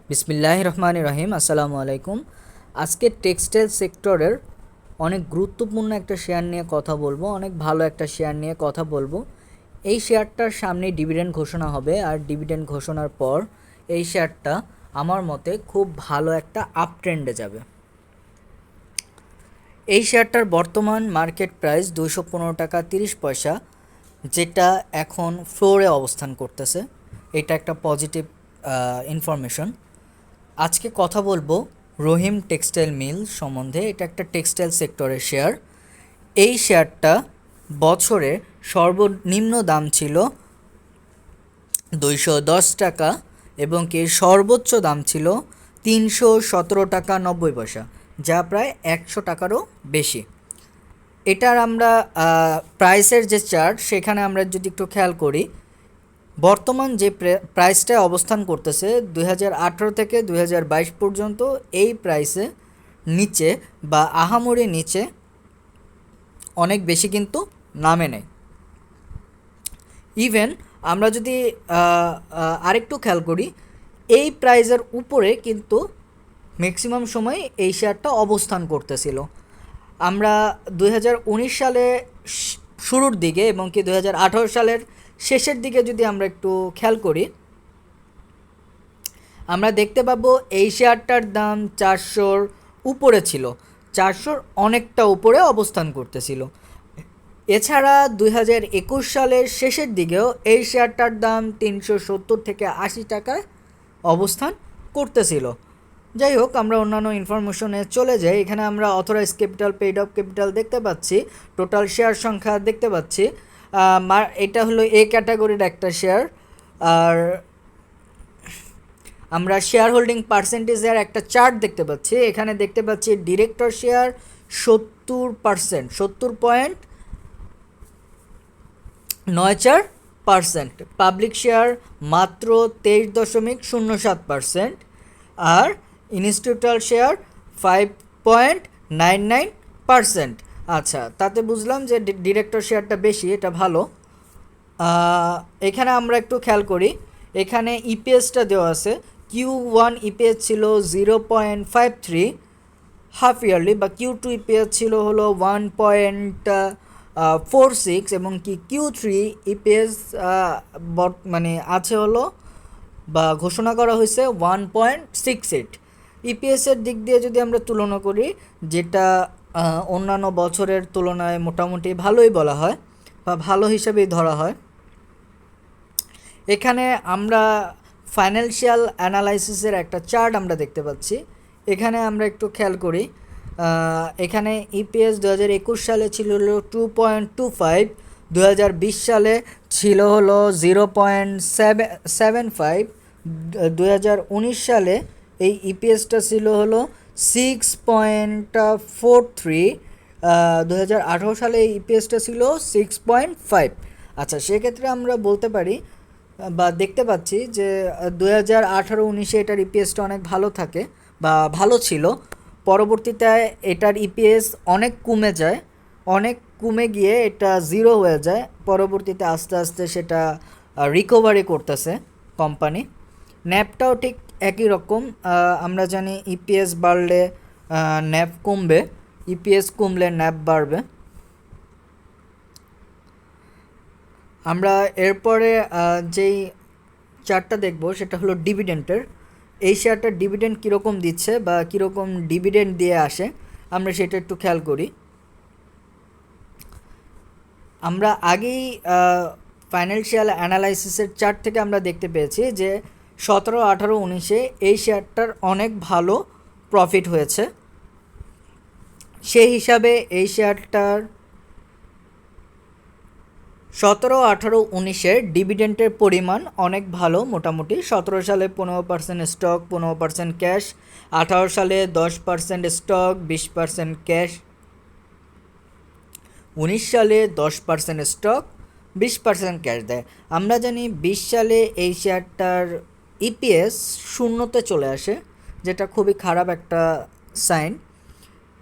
বিসমিল্লাহির রহমানির রহিম। আসসালামু আলাইকুম। আজকে টেক্সটাইল সেক্টরের অনেক গুরুত্বপূর্ণ একটা শেয়ার নিয়ে কথা বলবো, অনেক ভালো একটা শেয়ার নিয়ে কথা বলবো। এই শেয়ারটার সামনে ডিভিডেন্ড ঘোষণা হবে, আর ডিভিডেন্ড ঘোষণার পর এই শেয়ারটা আমার মতে খুব ভালো একটা আপ ট্রেন্ডে যাবে। এই শেয়ারটার বর্তমান মার্কেট প্রাইস 215 টাকা 30 পয়সা, যেটা এখন ফ্লোরে অবস্থান করতেছে। এটা একটা পজিটিভ ইনফরমেশন। আজকে কথা বলবো রহিম টেক্সটাইল মিল সম্বন্ধে। এটা একটা টেক্সটাইল সেক্টরের শেয়ার। এই শেয়ারটা বছরে সর্বনিম্ন দাম ছিল 210 টাকা এবং কি সর্বোচ্চ দাম ছিল 317 টাকা 90 পয়সা, যা প্রায় 100 টাকারও বেশি। এটার আমরা প্রাইসের যে চার্ট, সেখানে আমরা যদি একটু খেয়াল করি, বর্তমান যে প্রাইসটায় অবস্থান করতেছে 2018 থেকে 2022 পর্যন্ত, এই প্রাইসে নিচে বা আহামরি নিচে অনেক বেশি কিন্তু নামে নেই। ইভেন আমরা যদি আরেকটু খেয়াল করি, এই প্রাইসের উপরে কিন্তু ম্যাক্সিমাম সময় এই শেয়ারটা অবস্থান করতেছিল। আমরা 2019 সালে শুরুর দিকে এবং কি 2018 সালের শেষের দিকে যদি আমরা একটু খেয়াল করি, আমরা দেখতে পাবো এই শেয়ারটার দাম 400-র উপরে ছিল, 400-র অনেকটা উপরে অবস্থান করতেছিল। এছাড়া 2021 সালের শেষের দিকেও এই শেয়ারটার দাম 370 থেকে 80 টাকায় অবস্থান করতেছিল। যাই হোক, আমরা অন্যান্য ইনফরমেশনে চলে যাই। এখানে আমরা authorize capital, paid up capital দেখতে পাচ্ছি, টোটাল শেয়ার সংখ্যা দেখতে পাচ্ছি। এটা হলো এ ক্যাটাগরির একটা শেয়ার। আর আমরা শেয়ার হোল্ডিং পার্সেন্টেজের একটা চার্ট দেখতে পাচ্ছি। এখানে দেখতে পাচ্ছি ডিরেক্টর শেয়ার 70%, 70.94%, পাবলিক শেয়ার মাত্র 23.07%, আর ইনস্টিটিউটাল শেয়ার 5.99%। আচ্ছা, তাতে বুঝলাম যে ডিরেক্টর শেয়ারটা বেশি, এটা ভালো। এখানে আমরা একটু খেয়াল করি, এখানে ইপিএসটা দেওয়া আছে। Q1 ইপিএস ছিল 0.53 হাফ ইয়ারলি, বা Q2 ইপিএস ছিল হলো 1.46, এবং কি Q3 ইপিএস মানে আছে হলো বা ঘোষণা করা হয়েছে 1.68। ইপিএসের দিক দিয়ে যদি আমরা তুলনা করি, যেটা অন্যান্য বছরের তুলনায় মোটামুটি ভালোই বলা হয় বা ভালো হিসেবেই ধরা হয়। এখানে আমরা ফাইন্যান্সিয়াল অ্যানালাইসিসের একটা চার্ট আমরা দেখতে পাচ্ছি। এখানে আমরা একটু খেয়াল করি, এখানে ইপিএস 2021 সালে ছিল হলো 2.25, 2020 সালে ছিল হলো 0.75, 2019 সালে এই ইপিএসটা ছিল হলো 6.43, 2018 সালে এই ইপিএসটা ছিল 6.5। আচ্ছা, সেক্ষেত্রে আমরা বলতে পারি বা দেখতে পাচ্ছি যে 2018-19 এটার ইপিএসটা অনেক ভালো থাকে বা ভালো ছিল। পরবর্তীতে এটার ইপিএস অনেক কমে যায়, অনেক কমে গিয়ে এটা জিরো হয়ে যায়। পরবর্তীতে আস্তে আস্তে সেটা রিকভারি করতেছে কোম্পানি। ন্যাপটাও ঠিক একই রকম। আমরা জানি ইপিএস বাড়লে ন্যাপ কমবে, ইপিএস কমলে ন্যাপ বাড়বে। আমরা এরপরে যেই চার্টটা দেখব সেটা হলো ডিভিডেন্টের। এই শেয়ারটার ডিভিডেন্ড কীরকম দিচ্ছে বা কীরকম ডিভিডেন্ড দিয়ে আসে, আমরা সেটা একটু খেয়াল করি। আমরা আগেই ফাইন্যান্সিয়াল অ্যানালাইসিসের চার্ট থেকে আমরা দেখতে পেয়েছি যে 17, 18, 19-এ এই শেয়ারটার অনেক ভালো প্রফিট হয়েছে। সেই হিসাবে এই শেয়ারটার 17, 18, 19-এর ডিভিডেন্টের পরিমাণ অনেক ভালো। মোটামুটি 17 সালে 15% স্টক, 15% ক্যাশ, 18 সালে 10% স্টক, 20% ক্যাশ, 19 সালে 10% স্টক, 20% ক্যাশ দেয়। আমরা জানি 20 সালে এই শেয়ারটার ইপিএস শূন্যতে চলে আসে, যেটা খুবই খারাপ একটা সাইন।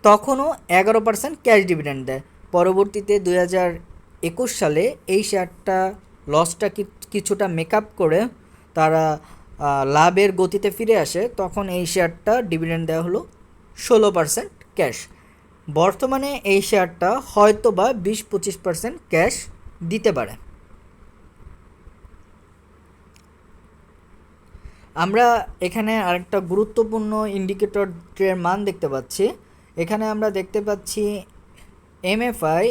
তখনও 11% ক্যাশ ডিভিডেন্ড দেয়। পরবর্তীতে 2021 সালে এই শেয়ারটা লসটা কিছুটা মেকআপ করে তারা লাভের গতিতে ফিরে আসে, তখন এই শেয়ারটা ডিভিডেন্ড দেওয়া হলো 16% ক্যাশ। বর্তমানে এই শেয়ারটা হয়তো বা 20-25% ক্যাশ দিতে পারে। আমরা এখানে আরেকটা গুরুত্বপূর্ণ ইন্ডিকেটরের মান দেখতে পাচ্ছি। এখানে আমরা দেখতে পাচ্ছি এমএফআই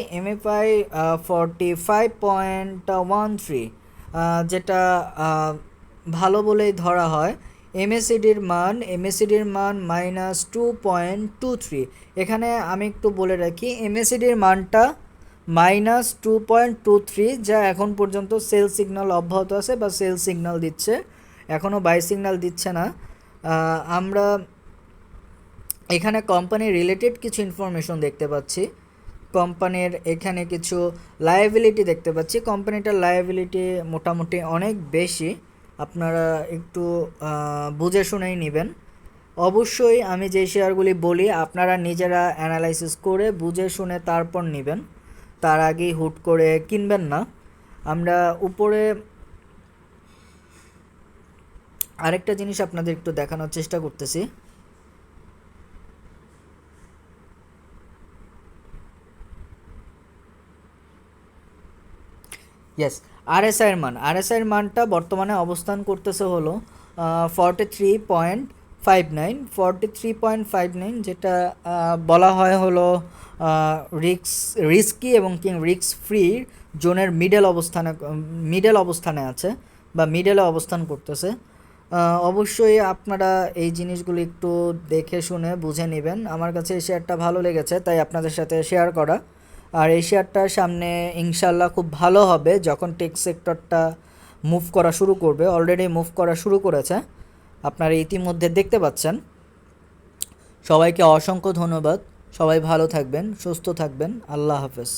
45.13, যেটা ভালো বলেই ধরা হয়। এমএসিডির মান -2.23। এখানে আমি একটু বলে রাখি, এমএসিডির মানটা -2.23, যা এখন পর্যন্ত সেল সিগন্যাল অব্যাহত আছে বা সেল সিগন্যাল দিচ্ছে, এখনও বাই সিগন্যাল দিচ্ছে না। আমরা এখানে কোম্পানি রিলেটেড কিছু ইনফরমেশন দেখতে পাচ্ছি। কোম্পানির এখানে কিছু লায়াবিলিটি দেখতে পাচ্ছি। কোম্পানিটার লায়াবিলিটি মোটামুটি অনেক বেশি, আপনারা একটু বুঝে শুনেই নেবেন। অবশ্যই আমি যে শেয়ারগুলি বলি আপনারা নিজেরা অ্যানালাইসিস করে বুঝে শুনে তারপর নেবেন, তার আগেই হুট করে কিনবেন না। আমরা উপরে আরেকটা জিনিস আপনাদের একটু দেখানোর চেষ্টা করতেছি। ইয়েস, আরএসআইয়ের মানটা বর্তমানে অবস্থান করতেছে হলো 43.59, যেটা বলা হয় হলো রিস্কি এবং রিস্ক ফ্রি জোনের মিডল অবস্থানে আছে বা মিডলে অবস্থান করতেছে। অবশ্যই আপনারা এই জিনিসগুলো একটু দেখে শুনে বুঝে নেবেন। আমার কাছে এই শেয়ারটা ভালো লেগেছে, তাই আপনাদের সাথে শেয়ার করা। আর এই শেয়ারটার সামনে ইনশাল্লাহ খুব ভালো হবে যখন টেক সেক্টরটা মুভ করা শুরু করবে। অলরেডি মুভ করা শুরু করেছে, আপনারা ইতিমধ্যে দেখতে পাচ্ছেন। সবাইকে অসংখ্য ধন্যবাদ। সবাই ভালো থাকবেন, সুস্থ থাকবেন। আল্লাহ হাফেজ।